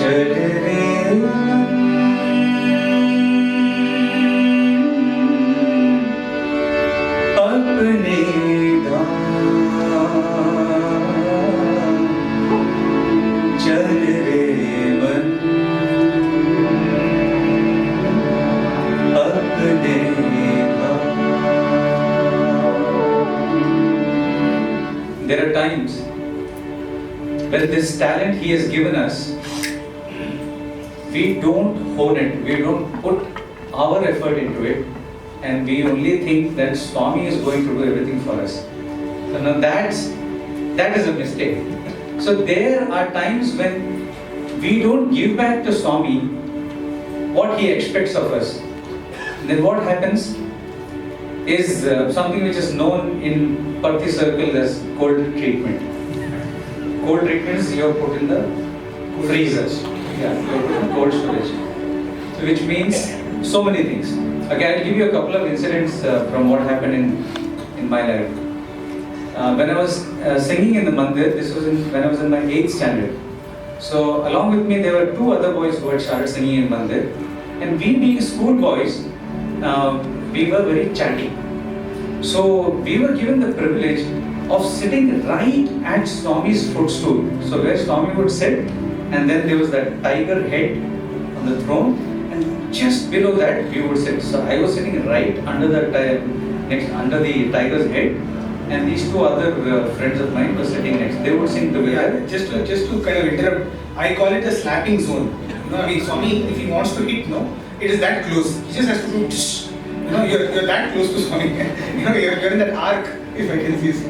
चल रे अपने चल रे मन अपने There are times when this talent He has given us, we don't hone it, we don't put our effort into it, and we only think that Swami is going to do everything for us. So now that is a mistake. So there are times when we don't give back to Swami what He expects of us. Then what happens is something which is known in Parthi circle as cold treatment. Cold treatment is you are put in the freezers. Yeah, you are put in cold storage. So which means so many things. Okay, I'll give you a couple of incidents from what happened in my life. When I was singing in the mandir, this was when I was in my 8th standard. So along with me there were 2 other boys who had started singing in mandir, and we being school boys, we were very chatty. So we were given the privilege of sitting right at Swami's footstool. So where Swami would sit, and then there was that tiger head on the throne, and just below that we would sit. So I was sitting right under the tiger's head, and these 2 other friends of mine were sitting next. They would sing together. Yeah, just to kind of interrupt, I call it a slapping zone. I mean, Swami, if he wants to hit, it is that close. He just has to do tsh. You're that close to Swami. You're in that arc, if I can see so.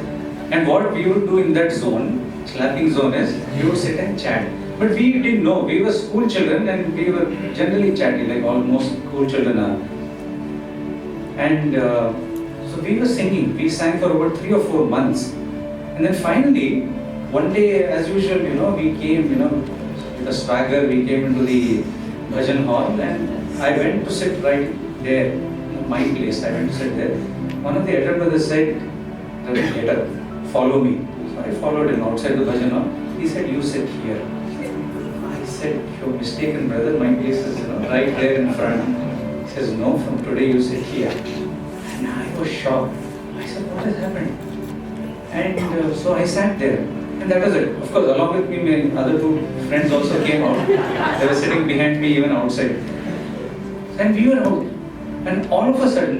And what we would do in that zone, slapping zone, is we would sit and chat. But we didn't know. We were school children, and we were generally chatty, like almost school children are. And so we were singing. We sang for about 3 or 4 months. And then finally, one day, as usual, we came, with a swagger, we came into the bhajan hall, and I went to sit right there, my place. I went to sit there. One of the elder brothers said, "Get up, follow me." So I followed him outside the bhajan hall. He said, "You sit here." I said, "You're mistaken, brother. My place is right there in front." He says, "No, from today you sit here." And I was shocked. I said, "What has happened?" And so I sat there. And that was it. Of course, along with me, my other 2 friends also came out. They were sitting behind me even outside. And we were out. And all of a sudden,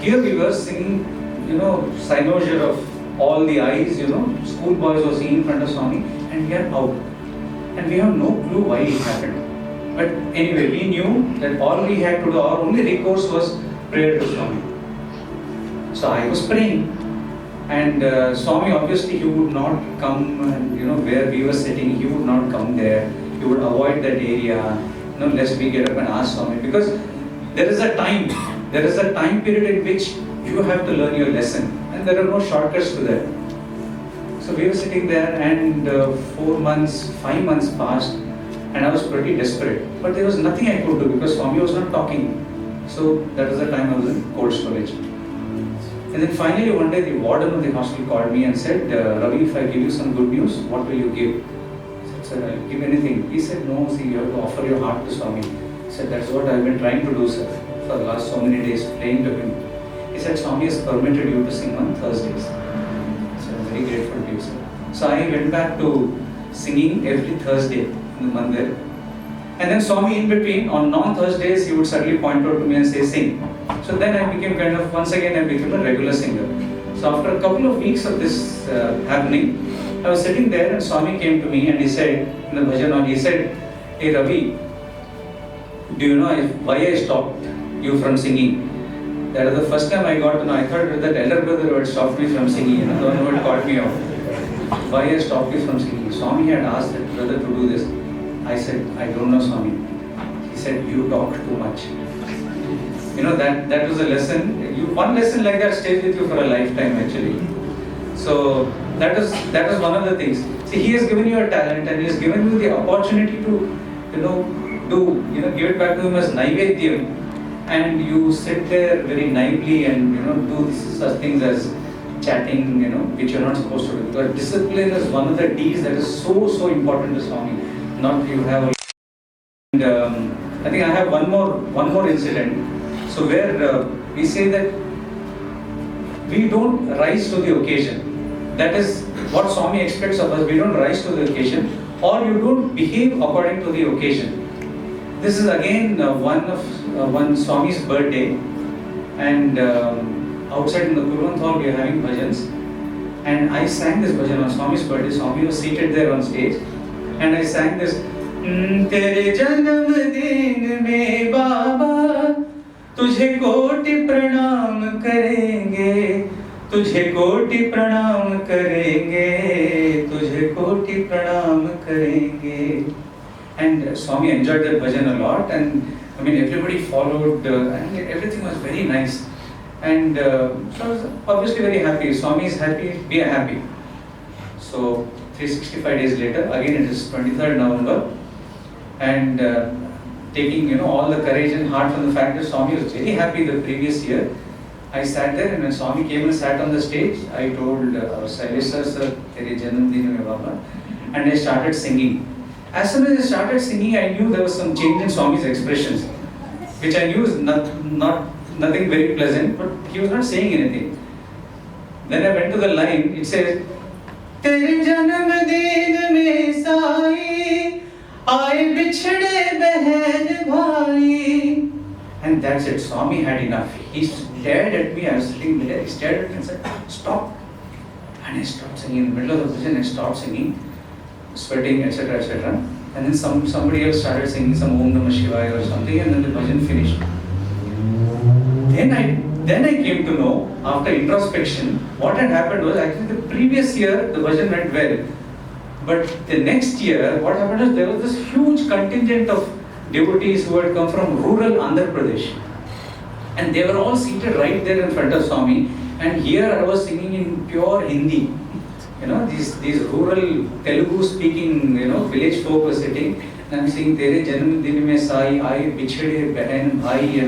here we were singing, cynosure of all the eyes, school boys were singing in front of Swami, and we are out. And we have no clue why it happened. But anyway, we knew that all we had to do, our only recourse was prayer to Swami. So I was praying. And Swami, obviously, he would not come, and, where we were sitting, he would not come there. He would avoid that area, lest we get up and ask Swami. Because there is a time period in which you have to learn your lesson. And there are no shortcuts to that. So we were sitting there, and 4 months, 5 months passed, and I was pretty desperate. But there was nothing I could do because Swami was not talking. So that was the time I was in cold storage. And then finally one day the warden of the hostel called me and said, "Ravi, if I give you some good news, what will you give?" I said, "Sir, I'll give anything." He said, "No, see, you have to offer your heart to Swami." I said, "That's what I've been trying to do, sir, for the last so many days, praying to him." He said, "Swami has permitted you to sing on Thursdays." So I'm very grateful to you, sir. So I went back to singing every Thursday in the mandir. And then Swami, in between, on non-Thursdays, he would suddenly point out to me and say, "Sing." So then I became once again I became a regular singer. So after a couple of weeks of this happening, I was sitting there, and Swami came to me and he said, in the bhajan hall, he said, "Hey Ravi, do you know why I stopped you from singing?" That was the first time I got to know. I thought that elder brother who had stopped me from singing, the one who had caught me out. Why I stopped you from singing? Swami had asked that brother to do this. I said, "I don't know, Swami." He said, "You talk too much." That was a lesson. One lesson like that stays with you for a lifetime, actually. So that was one of the things. See, he has given you a talent, and he has given you the opportunity to, give it back to him as naivedyam, and you sit there very naively and do such things as chatting, which you're not supposed to do. Because discipline is one of the D's that is so important to Swami. Not you have a And I think I have one more incident. So where we say that we don't rise to the occasion. That is what Swami expects of us. We don't rise to the occasion, or you don't behave according to the occasion. This is again one Swami's birthday, and outside in the Kurvant hall we are having bhajans, and I sang this bhajan on Swami's birthday. Swami was seated there on stage, and I sang this. तेरे जन्मदिन में बाबा तुझे कोटि प्रणाम करेंगे, तुझे कोटि प्रणाम करेंगे, तुझे कोटि प्रणाम करेंगे. And Swami enjoyed that bhajan a lot, and I mean everybody followed, and everything was very nice. And so I was obviously very happy. Swami is happy, we are happy. So 365 days later, again it is 23rd November, and taking all the courage and heart from the fact that Swami was very happy the previous year, I sat there, and when Swami came and sat on the stage, I told our Sailesh sir, Tere Janamdin mein Baba, and I started singing. As soon as I started singing, I knew there was some change in Swami's expressions, which I knew is nothing very pleasant, but he was not saying anything. Then I went to the line, it says, Tere Janamdin mein Sai, आए बिछड़े बहन भाई. And that's it. Swami had enough. He stared at me. I was sitting there. He stared at me and said, "Stop." And I stopped singing. In the middle of the bhajan, I stopped singing, sweating, etc., etc. And then somebody else started singing some Om Namah Shivaya or something, and then the bhajan finished. Then I came to know, after introspection, what had happened was actually the previous year the bhajan went well. But the next year, what happened is there was this huge contingent of devotees who had come from rural Andhra Pradesh. And they were all seated right there in front of Swami. And here I was singing in pure Hindi. These rural Telugu speaking, village folk were sitting. And I'm singing, Tere Janamdin mein Sai, Aaye Bichhade Behan Bhai,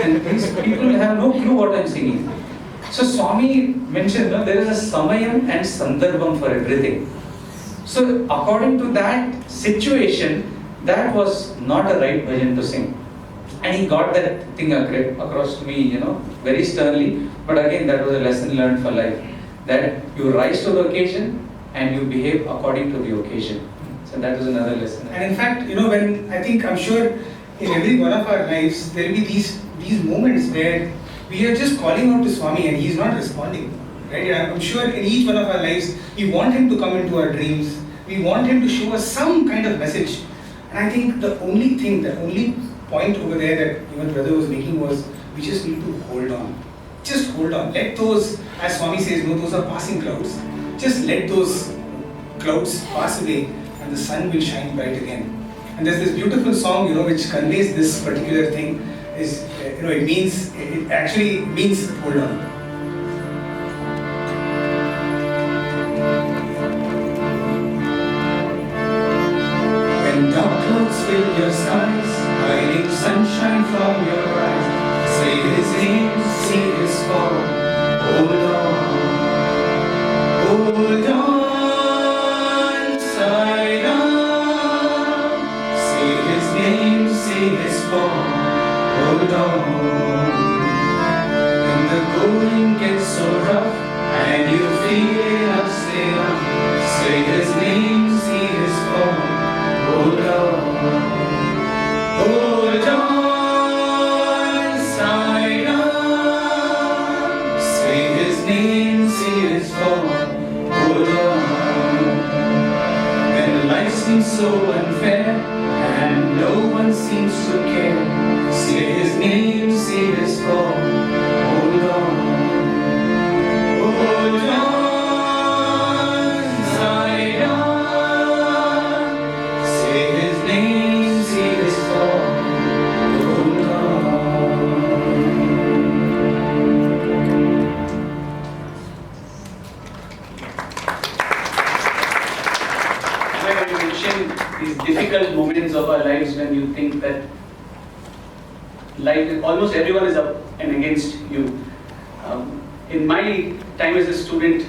And these people have no clue what I'm singing. So Swami mentioned, there is a Samayam and Sandarbham for everything. So according to that situation, that was not a right bhajan to sing. And he got that thing across to me, very sternly. But again, that was a lesson learned for life. That you rise to the occasion and you behave according to the occasion. So that was another lesson. And in fact, I'm sure in every one of our lives, there will be these moments where we are just calling out to Swami and he is not responding. Right? I'm sure in each one of our lives, we want him to come into our dreams. We want him to show us some kind of message. And I think the only point over there that even brother was making was, we just need to hold on. Just hold on. Let those, as Swami says, those are passing clouds. Just let those clouds pass away and the sun will shine bright again. And there's this beautiful song, which conveys this particular thing. It actually means hold on. Dark clouds fill your skies, hiding sunshine from your eyes. Say his name, see his form. Hold on, side up. Say his name, see his form. Hold on. When the going gets so rough and you feel upside down, say his name, see his form. Hold on, side up. Say his name, see his form. Hold on. When life seems so unfair and no one seems to care, say his name, see his form. Hold on. Hold on. These difficult moments of our lives when you think that life, almost everyone is up and against you. In my time as a student,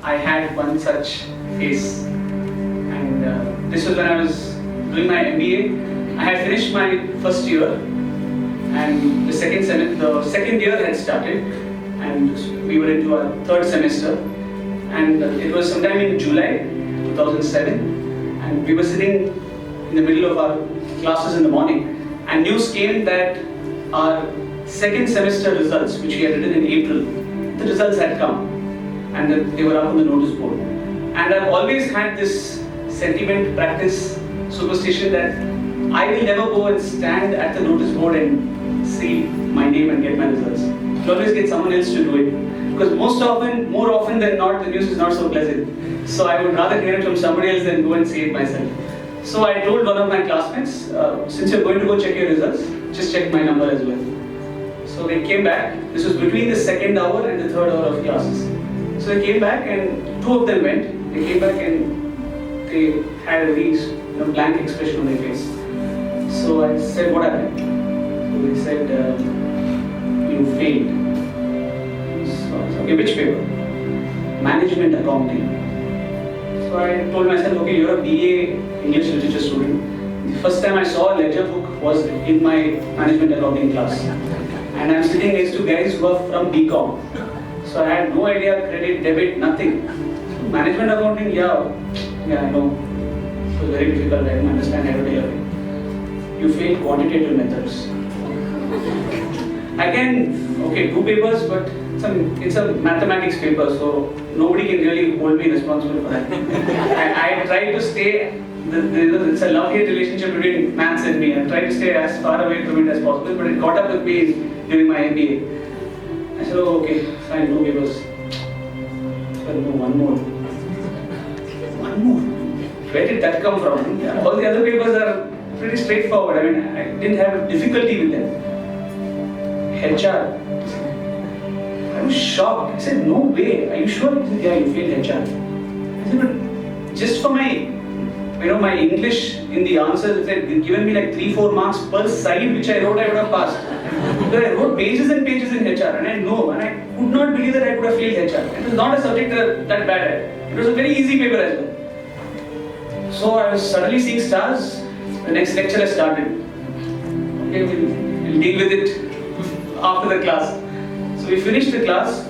I had one such phase, and this was when I was doing my MBA. I had finished my first year, and the second year had started, and we were into our third semester, and it was sometime in July 2007, and we were sitting in the middle of our classes in the morning, and news came that our second semester results, which we had written in April, the results had come, and that they were up on the notice board. And I've always had this sentiment, practice, superstition that I will never go and stand at the notice board and see my name and get my results. I'll always get someone else to do it. Because more often than not, the news is not so pleasant. So I would rather hear it from somebody else than go and see it myself. So I told one of my classmates, since you're going to go check your results, just check my number as well. So they came back. This was between the second hour and the third hour of classes. So they came back, and two of them went. They came back and they had a very blank expression on their face. So I said, what happened? So they said, you failed. So I said, okay, which paper? Management accounting. So I told myself, okay, you're a BA English literature student. The first time I saw a ledger book was in my management accounting class. And I'm sitting next to guys who are from BCom. So I had no idea, credit, debit, nothing. So management accounting, yeah, I know. It was very difficult, I didn't understand every day. You failed quantitative methods. I can, do papers, but it's a mathematics paper, so nobody can really hold me responsible for that. I tried to stay, it's a love-hate relationship between maths and me. I tried to stay as far away from it as possible, but it caught up with me during my MBA. I said, oh, okay, fine, no papers. But no, one more. Where did that come from? All the other papers are pretty straightforward. I mean, I didn't have difficulty with them. HR. I was shocked. I said, no way. Are you sure? He said, yeah, you failed HR. I said, but just for my English in the answers, if they'd given me like 3-4 marks per side which I wrote, I would have passed. But I wrote pages and pages in HR, and I could not believe that I could have failed HR. It was not a subject that bad. It was a very easy paper as well. So I was suddenly seeing stars. The next lecture has started. Okay, we'll deal with it after the class. So we finished the class,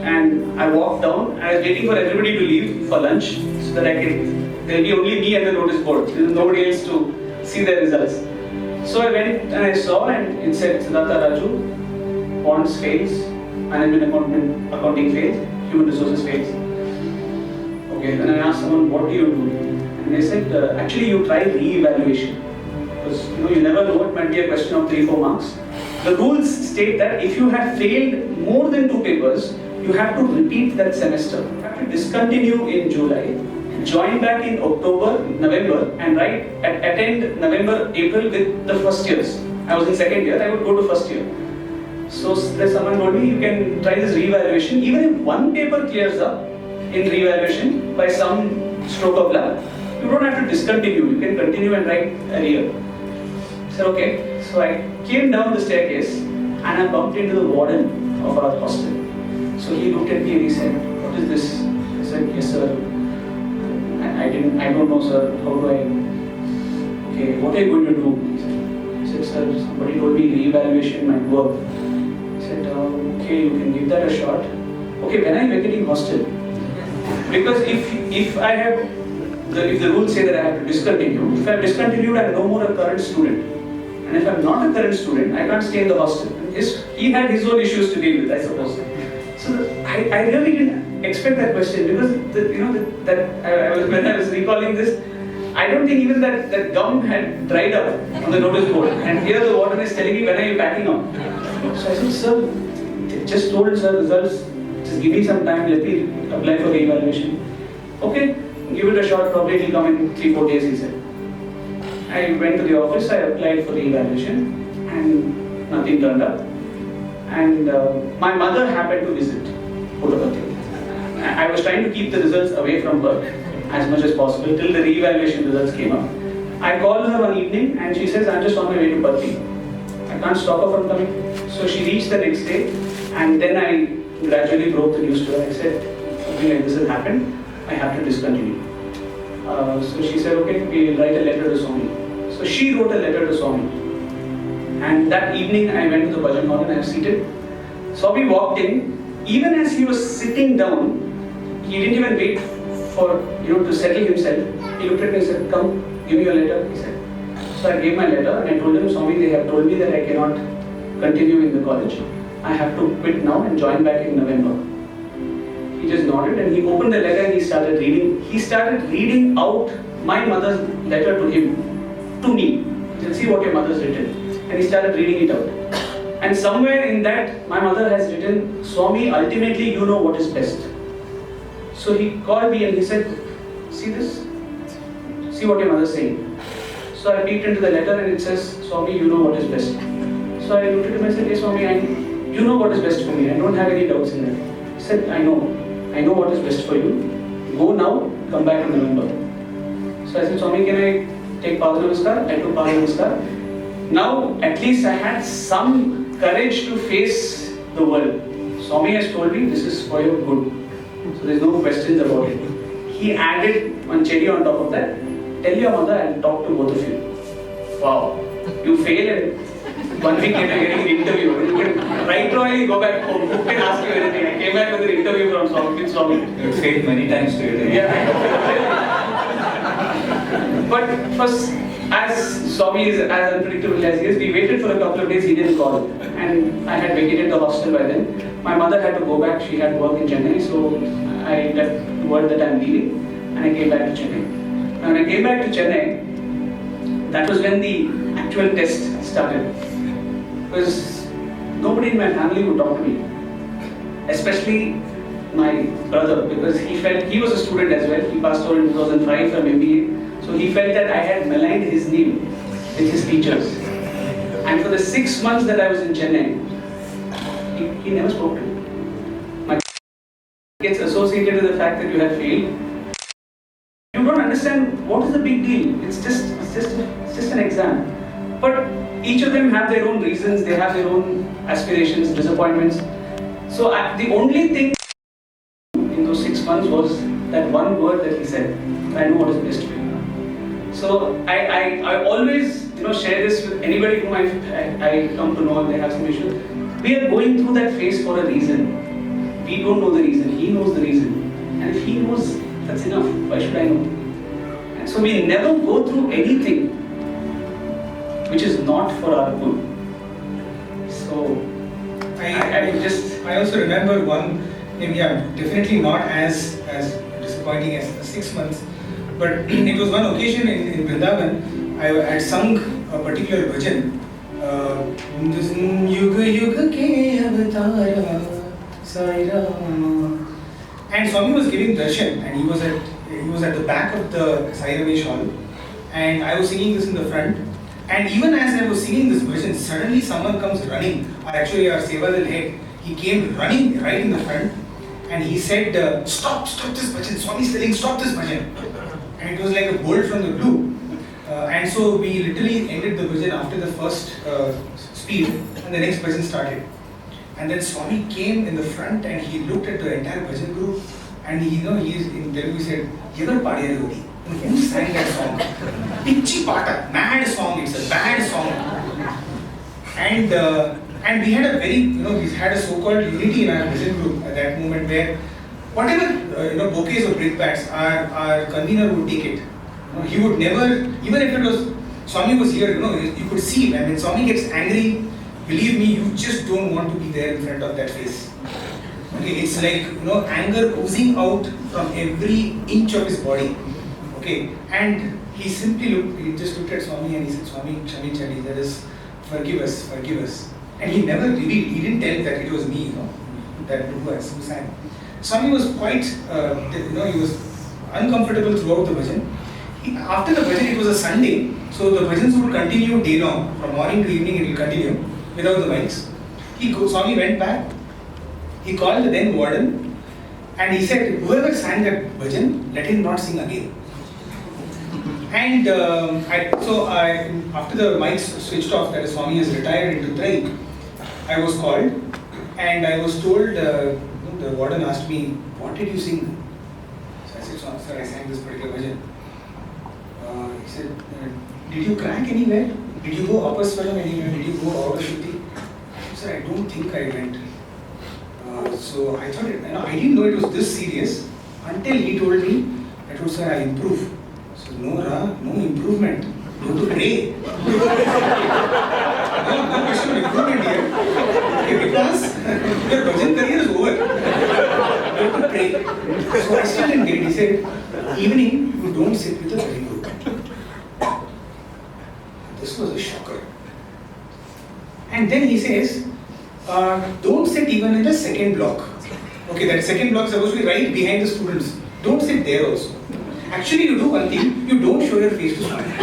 and I walked down. I was waiting for everybody to leave for lunch so that there'll be only me and the notice board. There was nobody else to see their results. So I went and I saw, and it said Sathya Raju, bonds fails, management accounting fails, human resources fails. Okay, then I asked someone, what do you do? And they said, actually you try re-evaluation. Because you never know, it might be a question of 3-4 marks. The rules state that if you have failed more than 2 papers, you have to repeat that semester. You have to discontinue in July, join back in October, November, and attend November, April with the first years. I was in second year, I would go to first year. So someone told me, you can try this re-evaluation. Even if one paper clears up in re-evaluation by some stroke of luck, you don't have to discontinue, you can continue and write a year. I said, okay. So I came down the staircase and I bumped into the warden of our hostel. So he looked at me and he said, what is this? I said, yes sir. I don't know sir, how do I, okay, what are you going to do? He said, sir, somebody told me re-evaluation might work. I said, okay, you can give that a shot. Okay, when are you vacating hostel? Because if the rules say that I have to discontinue, if I have discontinued, I am no more a current student. And if I am not a current student, I can't stay in the hostel. He had his own issues to deal with, I suppose. So I really didn't expect that question, because when I was recalling this, I don't think even that gum had dried up on the notice board. And here the warden is telling me, when are you packing up? So I said, sir, just told sir results, just give me some time, let me apply for re-evaluation. Okay, give it a shot, probably it will come in 3-4 days, he said. I went to the office, I applied for re-evaluation, and nothing turned up. And my mother happened to visit Puttaparthi. I was trying to keep the results away from her as much as possible till the re-evaluation results came up. I called her one evening and she says, I'm just on my way to Pathi. I can't stop her from coming. So she reached the next day, and then I gradually broke the news to her. I said, something like this has happened, I have to discontinue. So she said, okay, we'll write a letter to Swami. So So she wrote a letter to Swami. And that evening I went to the bhajan hall and I was seated. Swami walked in. Even as he was sitting down, he didn't even wait for to settle himself. He looked at me and said, "Come, give me your letter," he said. So I gave my letter and I told him, "Swami, they have told me that I cannot continue in the college. I have to quit now and join back in November." He just nodded and he opened the letter and he started reading. He started reading out my mother's letter to him, to me. He said, "See what your mother's written." And he started reading it out. And somewhere in that, my mother has written, "Swami, ultimately you know what is best." So he called me and he said, "See this? See what your mother is saying." So I peeked into the letter and it says, "Swami, you know what is best." So I looked at him and said, "Hey Swami, you know what is best for me. I don't have any doubts in that." He said, I know what is best for you. Go now, come back in November." So I said, "Swami, can I take Pada Namaskar?" I took Pada Namaskar. Now, at least I had some courage to face the world. Swami has told me this is for your good. So there's no questions about it. He added one cherry on top of that. "Tell your mother I'll talk to both of you." Wow. You fail and 1 week later getting an interview. You can right away go back home. Who can ask you anything? I came back with an interview from Swami. With Swami. You failed many times to it. Yeah. But first, as Swami is as unpredictable as he is, we waited for a couple of days, he didn't call. And I had vacated the hostel by then. My mother had to go back, she had work in Chennai, so I left word that I'm leaving and I came back to Chennai. Now when I came back to Chennai, that was when the actual test started. Because nobody in my family would talk to me. Especially my brother, because he felt, he was a student as well, he passed out in 2005 from MBA. So he felt that I had maligned his name with his teachers. And for the 6 months that I was in Chennai, he never spoke to me. My gets associated with the fact that you have failed. You don't understand what is the big deal. It's just an exam. But each of them have their own reasons, they have their own aspirations, disappointments. So the only thing in those 6 months was that one word that he said, "I know what is best for you." So I always share this with anybody whom I come to know if they have some issues. We are going through that phase for a reason. We don't know the reason. He knows the reason. And if he knows, that's enough. Why should I know? And so we never go through anything which is not for our good. So I also remember one, definitely not as disappointing as the 6 months, but it was one occasion in Vrindavan. I had sung a particular bhajan. Yuga yuga ke avatara Sai Rama. And Swami was giving darshan, and he was at the back of the Sai Ramesh hall, and I was singing this in the front. And even as I was singing this bhajan, suddenly someone comes running, or actually our Sevadal head, he came running right in the front, and he said, stop this bhajan, Swami is telling, stop this bhajan. And it was like a bolt from the blue. And so we literally ended the bhajan after the first speed, and the next bhajan started. And then Swami came in the front and he looked at the entire bhajan group, and he is in Telugu, he said, "Ever paadiyadu odi?" Who sang that song? Pichi Pata, mad song, it's a bad song. And we had a very, we had a so-called unity in our bhajan group at that moment, where whatever, bouquets of brickbats, our convener would take it. He would never, even if it was, Swami was here, you could see when Swami gets angry, believe me, you just don't want to be there in front of that face. Okay, it's like, anger oozing out from every inch of his body. Okay, and he just looked at Swami and he said, "Swami, Chami Chami, that is, forgive us. And he never revealed, he didn't tell that it was me, that who sang. Swami was quite, he was uncomfortable throughout the bhajan. After the bhajan, it was a Sunday, so the bhajans would continue day long, from morning to evening it will continue, without the mics. Swami went back, he called the then warden, and he said, "Whoever sang that bhajan, let him not sing again." And after the mics switched off, that Swami has retired into Trai, I was called and I was told, the warden asked me, "What did you sing?" So I said, "Sir, I sang this particular bhajan." he said, did you crack anywhere? Did you go Apaswaram anywhere? Did you go out of Shruti? I said, I don't think I went. So I thought, I didn't know it was this serious until he told me, I told sir, I'll improve. So no, no improvement. Go to pray. No question of improvement here. Okay, because your bhajan career is over. Go to pray. So I still didn't get it. He said, evening you don't sit with the very group. This was a shocker. And then he says, don't sit even in the second block. Okay, that second block is supposed to be right behind the students. Don't sit there also. Actually, you do one thing, you don't show your face to students.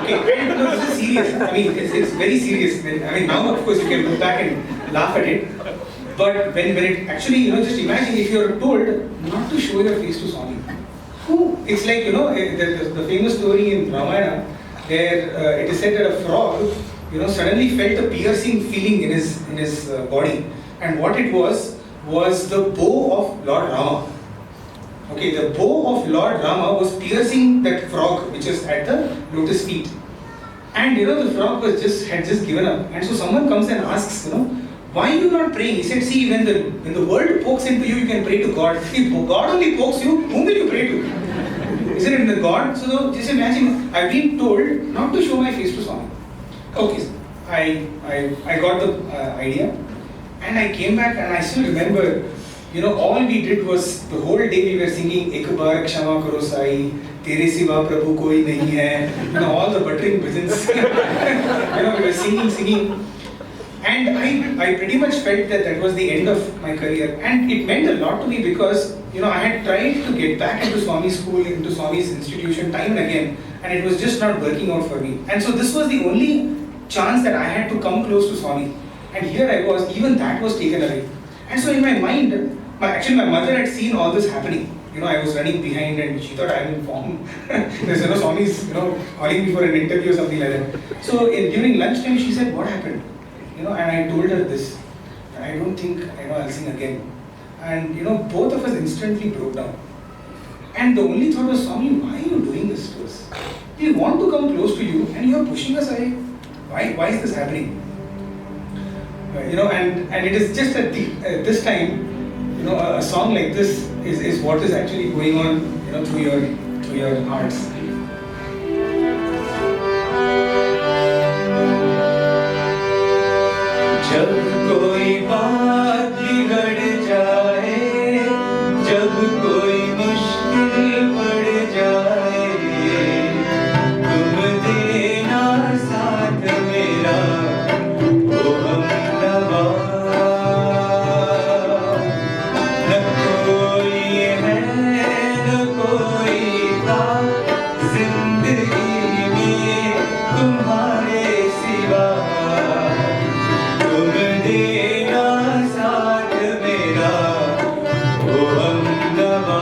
Okay, and no, this is serious. I mean, it's very serious. I mean, now of course you can look back and laugh at it. But when it actually, just imagine if you're told not to show your face to Swami. It's like, the famous story in Ramayana where it is said that a frog, suddenly felt a piercing feeling in his body. And what it was the bow of Lord Rama. Okay, the bow of Lord Rama was piercing that frog which is at the lotus feet. And the frog had just given up. And so someone comes and asks, why are you not praying? He said, see, when the world pokes into you, you can pray to God. If God only pokes you, whom will you pray to? Isn't it in the God? So just imagine, I've been told not to show my face to Swami. Okay, so I got the idea, and I came back, and I still remember, all we did was the whole day we were singing Ek Baar Kshama Karo Sai, Tere Siva Prabhu Koi Nahi Hai, all the buttering bhajans. We were singing. And I pretty much felt that was the end of my career. And it meant a lot to me because, I had tried to get back into Swami's school, into Swami's institution time and again, and it was just not working out for me. And so this was the only chance that I had to come close to Swami. And here I was, even that was taken away. And so in my mind, my mother had seen all this happening. I was running behind and she thought I'm in form. There's Swami's, calling me for an interview or something like that. So during lunchtime she said, what happened? And I told her this. I don't think I'll sing again. And both of us instantly broke down. And the only thought was, Swami, why are you doing this to us? We want to come close to you and you are pushing us away. Why is this happening? And it is just at this time, a song like this is what is actually going on, through your hearts. जब कोई बात बिगड़ जाए, जब कोई मुश्किल पड़ जाए, तुम देना साथ मेरा, ओ हमनवा। न कोई है न कोई था जिंदगी में तुम्हारे सिवा, तुम देना साथ मेरा, ओ हमनवा।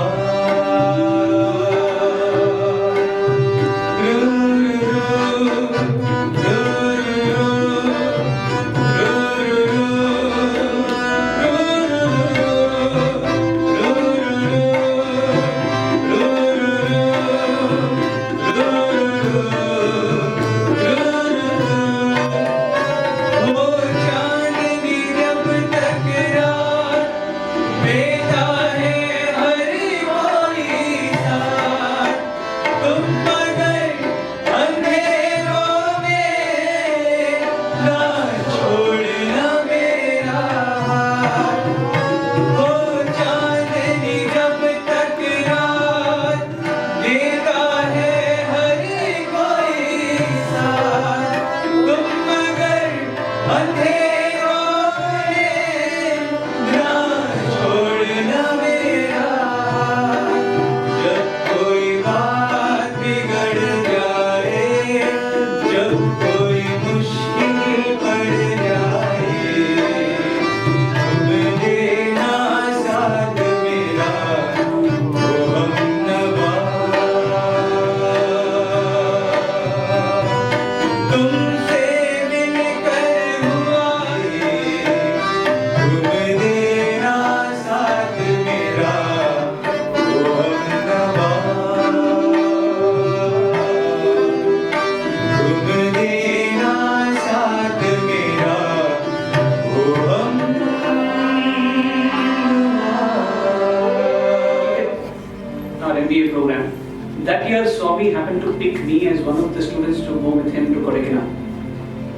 that year Swami happened to pick me as one of the students to go with him to Kodaikanal.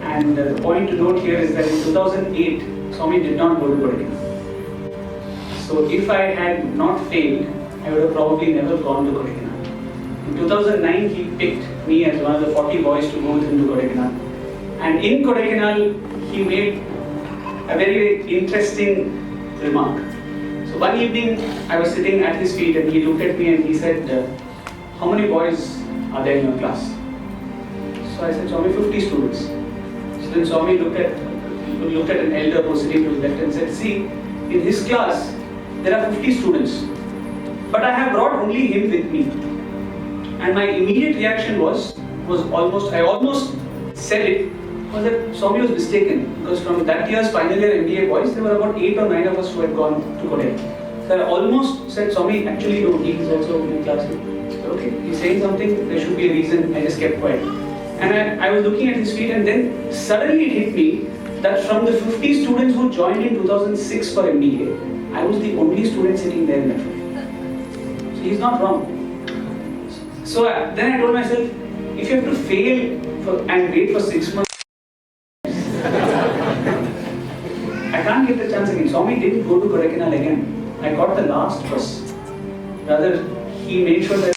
And the point to note here is that in 2008, Swami did not go to Kodaikanal. So if I had not failed, I would have probably never gone to Kodaikanal. In 2009, he picked me as one of the 40 boys to go with him to Kodaikanal. And in Kodaikanal, he made a very interesting remark. So one evening, I was sitting at his feet and he looked at me and he said, how many boys are there in your class? So I said, Swami, 50 students. So then Swami looked at an elder who was sitting to his left and said, see, in his class, there are 50 students. But I have brought only him with me. And my immediate reaction was I almost said it, was that Swami was mistaken. Because from that year's final year MBA boys, there were about 8 or 9 of us who had gone to Korea. So I almost said, Swami, actually no, he is also in class. Okay, he's saying something, there should be a reason. I just kept quiet. And I was looking at his feet and then suddenly it hit me that from the 50 students who joined in 2006 for MBA, I was the only student sitting there in that room. So he's not wrong. So then I told myself, if you have to fail and wait for 6 months, I can't get the chance again. Swami didn't go to Kodaikanal again. I got the last bus. Rather, he made sure that.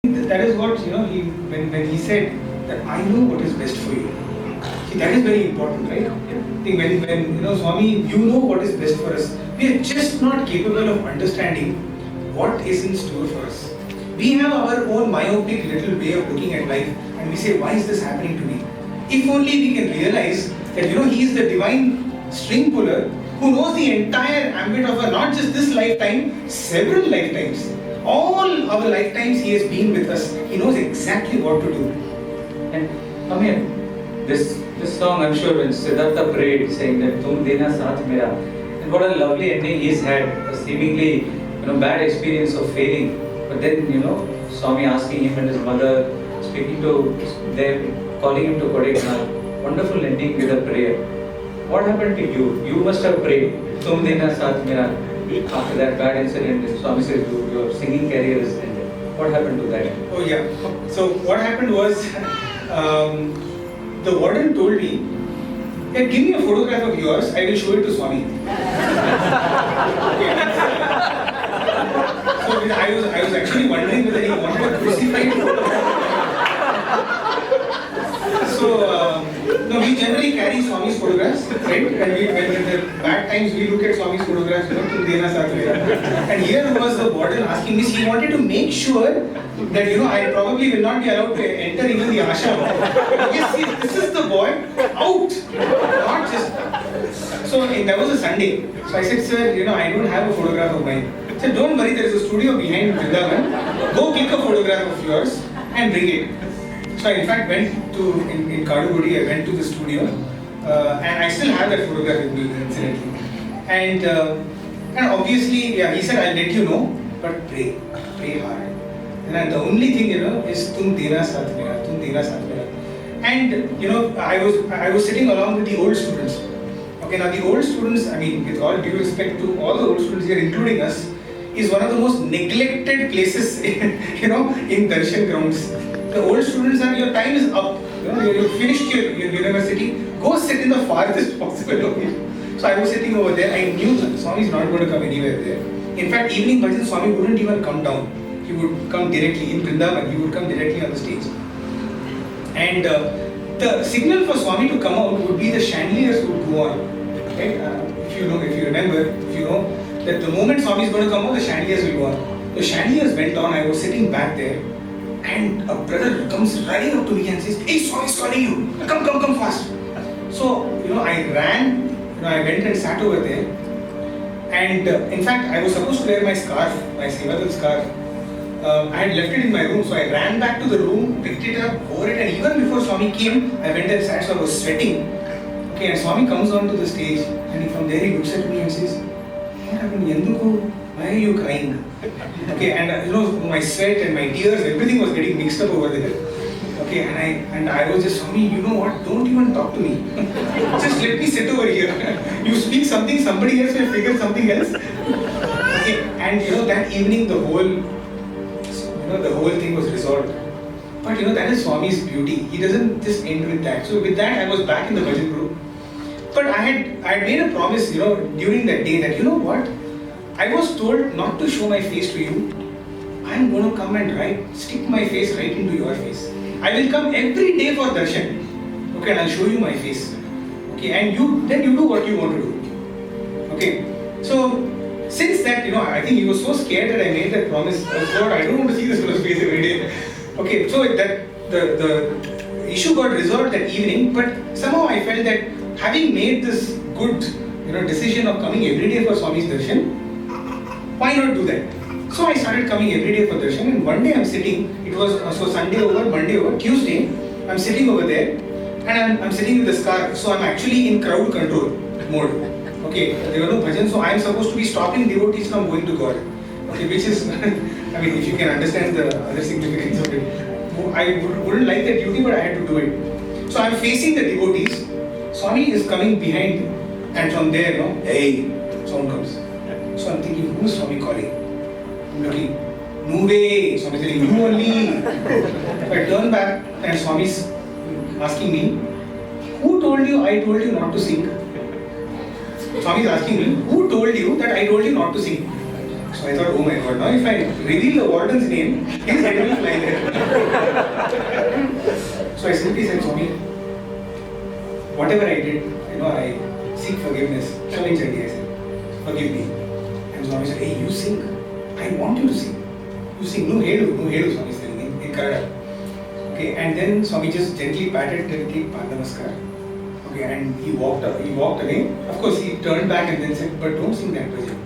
That is what, when he said that I know what is best for you. See, that is very important, right? I think when Swami, you know what is best for us. We are just not capable of understanding what is in store for us. We have our own myopic little way of looking at life and we say, why is this happening to me? If only we can realize that he is the divine string puller who knows the entire ambit of not just this lifetime, several lifetimes. All our lifetimes he has been with us. He knows exactly what to do. And come here. This song, I'm sure when Siddhartha prayed saying that Tum Dena Saath Mera, and what a lovely ending he's had, a seemingly bad experience of failing. But then Swami asking him and his mother, speaking to them, calling him to Kodaikanal, wonderful ending with a prayer. What happened to you? You must have prayed. Tum Dena Saath Mera. After that bad incident, Swami said your singing career is ended. What happened to that? Oh yeah. So what happened was, the warden told me, hey, give me a photograph of yours, I will show it to Swami. So I was actually wondering whether he wanted a crucified photograph. So we generally carry Swami's photographs, right? And when the bad times we look at Swami's photographs, and here was the warden asking me, he wanted to make sure that I probably will not be allowed to enter even the ashram. Yes, see, this is the boy out, not just. So that was a Sunday. So I said, sir, I don't have a photograph of mine. He said, don't worry, there is a studio behind Bandham. Go click a photograph of yours and bring it. So I in fact went to, in Kadugudi, I went to the studio and I still have that photograph with me incidentally. And obviously, yeah, he said, I'll let you know, but pray hard. And the only thing, is Tum Dena Saath Mera, Tum Dena Saath Mera. And, I was sitting along with the old students. Okay, now the old students, I mean, with all due respect to all the old students here, including us, is one of the most neglected places, in darshan grounds. The old students are, your time is up. You finished your university. Go sit in the farthest possible location. So I was sitting over there. I knew that Swami is not going to come anywhere there. In fact, evening bhajan, Swami wouldn't even come down. He would come directly in Vrindavan. He would come directly on the stage. And the signal for Swami to come out would be the chandeliers would go on. Right? If you remember, that the moment Swami is going to come out, the chandeliers will go on. The chandeliers went on. I was sitting back there. And a brother comes running up to me and says, hey, Swami is calling you. Come fast. So, I ran, I went and sat over there. And in fact, I was supposed to wear my scarf, my Sevadal scarf. I had left it in my room, so I ran back to the room, picked it up, wore it, and even before Swami came, I went and sat, so I was sweating. Okay, and Swami comes onto the stage, and from there he looks at me and says, what happened, Yanduku? Why are you crying? Okay, and my sweat and my tears, everything was getting mixed up over there. Okay, and I was just, Swami, you know what? Don't even talk to me. Just let me sit over here. You speak something, somebody else will figure something else. Okay, and that evening, the whole the whole thing was resolved. But that is Swami's beauty. He doesn't just end with that. So with that, I was back in the bhajan group. But I had made a promise, during that day that, what? I was told not to show my face to you. I'm going to come and stick my face right into your face. I will come every day for darshan. Okay, and I'll show you my face. Okay, and you do what you want to do. Okay, so since that, I think he was so scared that I made that promise. Oh God, I don't want to see this fellow's face every day. Okay, so that the issue got resolved that evening, but somehow I felt that having made this good, decision of coming every day for Swami's darshan, why not do that? So I started coming every day for darshan, and one day I'm sitting. It was so Sunday over, Monday over, Tuesday. I'm sitting over there, and I'm sitting with the scarf. So I'm actually in crowd control mode. Okay, there were no bhajans, so I'm supposed to be stopping devotees from going to God. Okay, which is, if you can understand the other significance of it, I wouldn't like that duty, but I had to do it. So I'm facing the devotees. Swami is coming behind, and from there, hey, sound comes. So I'm thinking, who is Swami calling? I'm looking, no way. Swami is saying, you only. I turn back, and Swami's asking me, who told you I told you not to sing? Swami is asking me, who told you that I told you not to sing? So I thought, oh my God, now if I reveal the warden's name, his head will fly there. So I simply said, Swami, whatever I did, I seek forgiveness. Kshamin Chandi, I said, forgive me. And Swami said, hey, you sing. I want you to sing. You sing. No hedu, Swami is saying in Kannada. Okay, and then Swami just gently patted the Namaskar. Okay, and he walked away. Of course, he turned back and then said, but don't sing that bhajan.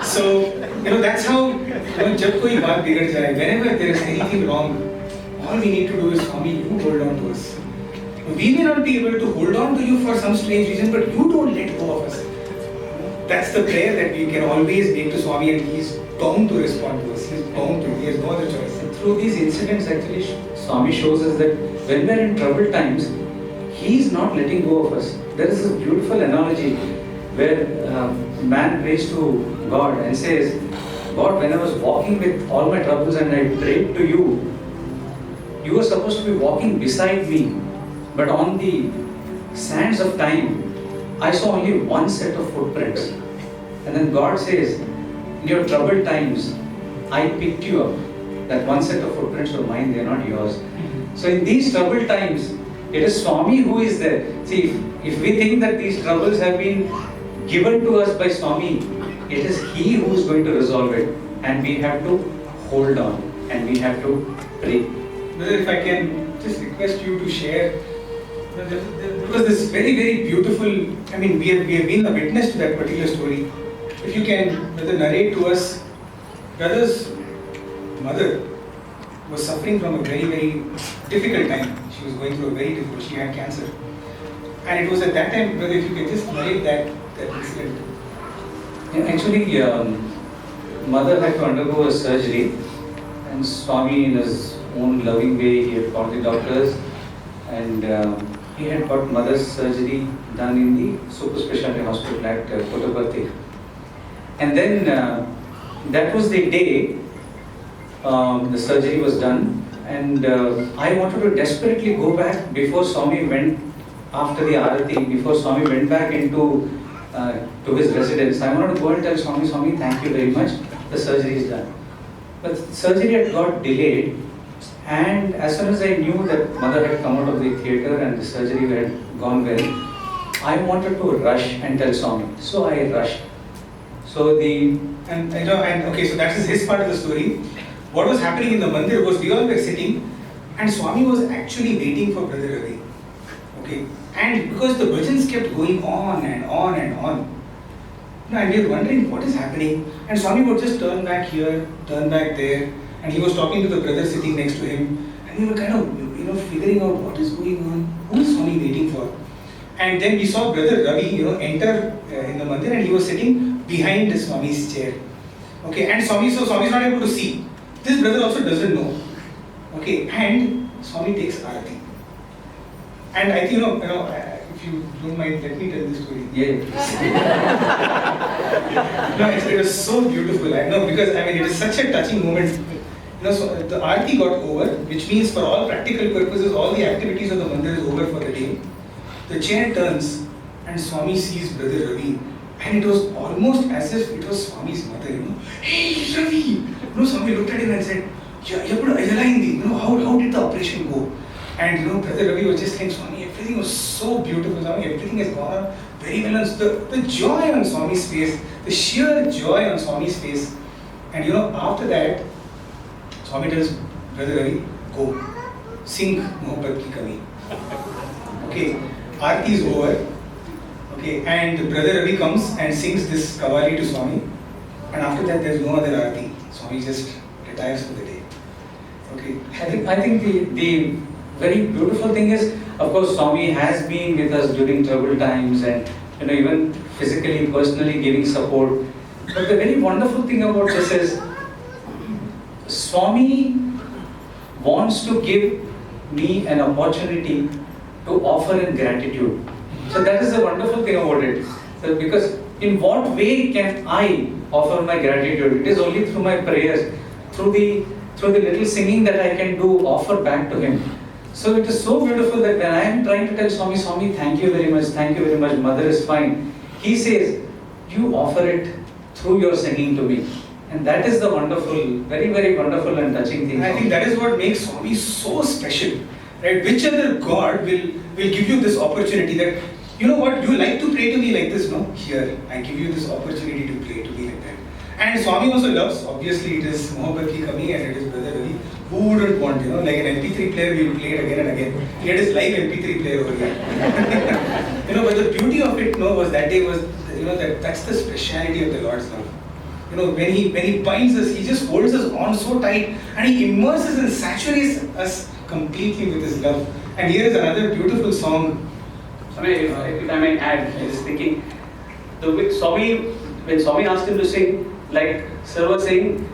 So, that's how, jab koi baat bigad jaye, whenever there is anything wrong, all we need to do is, Swami, you hold on to us. We may not be able to hold on to you for some strange reason, but you don't let go of us. That's the prayer that we can always make to Swami, and he is bound to respond to us. He is bound to. He has no other choice. And through these incidents, actually, Swami shows us that when we are in troubled times, he is not letting go of us. There is a beautiful analogy where man prays to God and says, God, when I was walking with all my troubles and I prayed to you, you were supposed to be walking beside me, but on the sands of time, I saw only one set of footprints. And then God says, in your troubled times, I picked you up. That one set of footprints were mine, they are not yours. So in these troubled times, it is Swami who is there. See, if we think that these troubles have been given to us by Swami, it is He who is going to resolve it. And we have to hold on and we have to pray. Brother, if I can just request you to share, because this very, very beautiful, we have been a witness to that particular story. If you can, brother, narrate to us, brother's mother was suffering from a very, very difficult time. She was going through a very difficult, she had cancer. And it was at that time, brother, if you can just narrate that incident. Yeah, actually, mother had to undergo a surgery, and Swami, in his own loving way, he had called the doctors, and he had got mother's surgery done in the super specialty hospital at Puttaparthi. And then that was the day the surgery was done, and I wanted to desperately go back before Swami went after the Arati, before Swami went back into to his residence. I wanted to go and tell Swami, Swami, thank you very much, the surgery is done. But surgery had got delayed, and as soon as I knew that mother had come out of the theatre and the surgery had gone well, I wanted to rush and tell Swami. So I rushed. So okay, so that is his part of the story. What was happening in the mandir was we all were sitting, and Swami was actually waiting for Brother Ravi. Okay, and because the bhajans kept going on and on and on, and we were wondering what is happening. And Swami would just turn back here, turn back there, and he was talking to the brother sitting next to him, and we were kind of figuring out what is going on, who is Swami waiting for. And then we saw Brother Ravi enter in the mandir, and he was sitting behind Swami's chair. Okay, and Swami is not able to see. This brother also doesn't know. Okay, and Swami takes Arati. And I think if if you don't mind, let me tell this story. Yeah. No, it was so beautiful. I know, because I mean, it is such a touching moment. You know, so the Aarti got over, which means for all practical purposes, all the activities of the mandir is over for the day. The chair turns and Swami sees Brother Ravi. And it was almost as if it was Swami's mother, you know. Hey, Ravi! You know, Swami looked at him and said, you know, how did the operation go? And you know, Brother Ravi was just saying, Swami, everything was so beautiful, Swami, everything has gone on very well. And the joy on Swami's face, the sheer joy on Swami's face. And you know, after that, Swami tells Brother Ravi, go, sing Mohabbat Ki Kami. Okay, Aarti is over. Okay, and Brother Ravi comes and sings this Kavali to Swami. And after that, there is no other Aarti. Swami just retires for the day. Okay. I think the very beautiful thing is, of course, Swami has been with us during troubled times and you know, even physically, personally giving support. But the very wonderful thing about this is, Swami wants to give me an opportunity to offer in gratitude. So that is the wonderful thing about it. So because in what way can I offer my gratitude? It is only through my prayers, through the little singing that I can do, offer back to him. So it is so beautiful that when I am trying to tell Swami, Swami, thank you very much, mother is fine. He says, you offer it through your singing to me. And that is the wonderful, very, very wonderful and touching thing. I think that is what makes Swami so special. Right? Which other God will give you this opportunity that, you know what, you like to pray to me like this, no? Here, I give you this opportunity to pray to me like that. And Swami also loves, obviously it is Mohabbat Ki Kami and it is Brother Ravi. Who wouldn't want, you know, like an MP3 player, we will play it again and again. He had his live MP3 player over here. You know, but the beauty of it, no, was that day was, you know, that's the speciality of the Lord's love. You know, when he binds us, he just holds us on so tight and he immerses and saturates us completely with his love. And here is another beautiful song. If I may add, I was thinking, when Swami asked him to sing, like Sir was saying,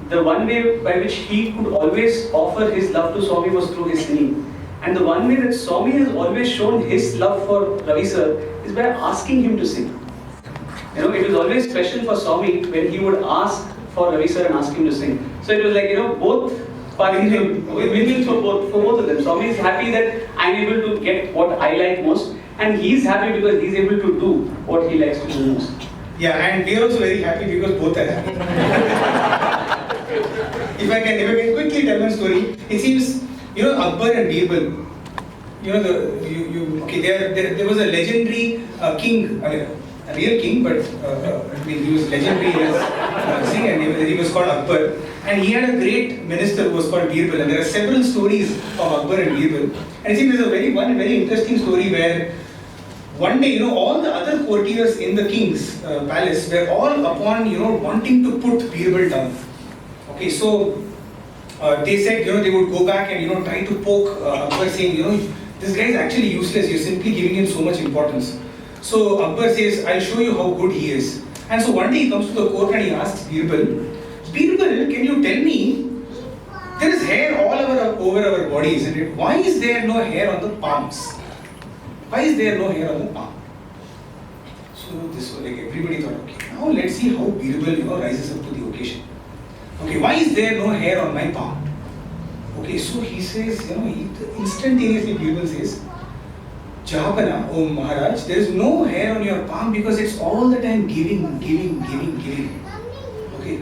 the one way by which he could always offer his love to Swami was through his singing. And the one way that Swami has always shown his love for Ravi Sir is by asking him to sing. You know, it was always special for Swami when he would ask for Ravi Sir and ask him to sing. So it was like, you know, both win-win for both of them. Swami is happy that I'm able to get what I like most, and he's happy because he's able to do what he likes to do most. Yeah, and we are also very happy because both are happy. If I can quickly tell one story, it seems, you know, Akbar and Birbal, you know, there was a legendary king, I mean, a real king, but I mean, he was legendary as king, and he was called Akbar. And he had a great minister who was called Birbal, and there are several stories of Akbar and Birbal. And I think there's one very interesting story where one day, you know, all the other courtiers in the king's palace were all upon, you know, wanting to put Birbal down. Okay, so they said, you know, they would go back and, you know, try to poke Akbar, saying, you know, this guy is actually useless, you're simply giving him so much importance. So Akbar says, I'll show you how good he is. And so one day he comes to the court and he asks Birbal, Birbal, can you tell me, there is hair all over our body, isn't it? Why is there no hair on the palms? Why is there no hair on the palm? So this was like everybody thought, okay, now let's see how Birbal, you know, rises up to the occasion. Okay, why is there no hair on my palm? Okay, so he says, you know, instantaneously Birbal says, Jahapana, oh Maharaj, there is no hair on your palm because it's all the time giving. Okay,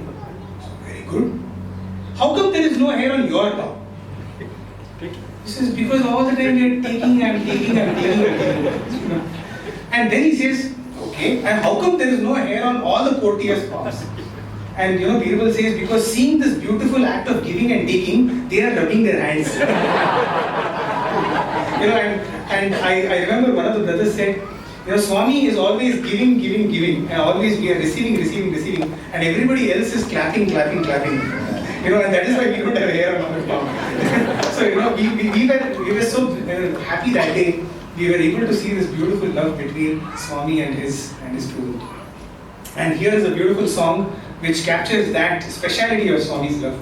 so very good. How come there is no hair on your palm? He says, because all the time you are taking. And then he says, okay, and how come there is no hair on all the courtiers' palms? And you know, Birbal says, because seeing this beautiful act of giving and taking, they are rubbing their hands. You know, and I remember one of the brothers said, you know, Swami is always giving, and always we are receiving, and everybody else is clapping. You know, and that is why we don't have hair on our palm. So, you know, we were so happy that day. We were able to see this beautiful love between Swami and his student. And here is a beautiful song which captures that speciality of Swami's love.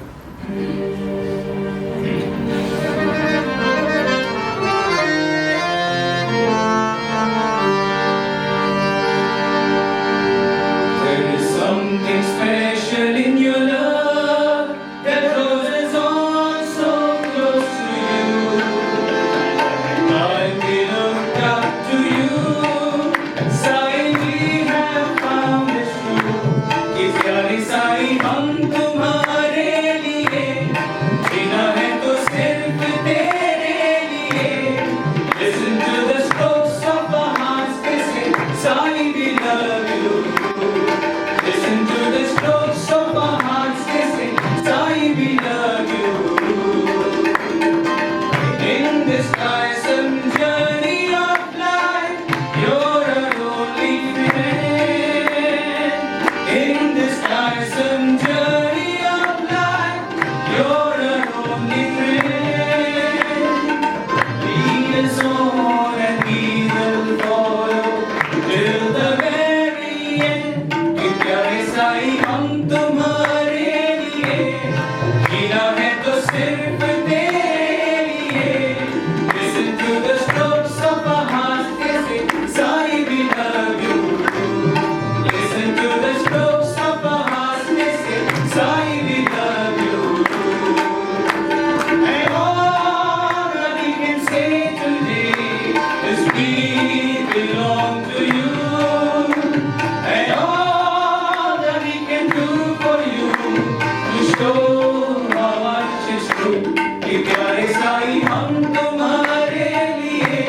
कि प्यारे साई हम तुम्हारे लिए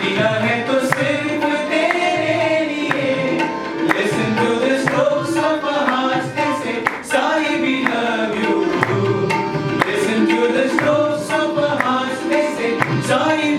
जीना है तो सिर्फ तेरे लिए listen to the strokes of our hearts they say Sai we love you listen to the strokes of our hearts they say Sai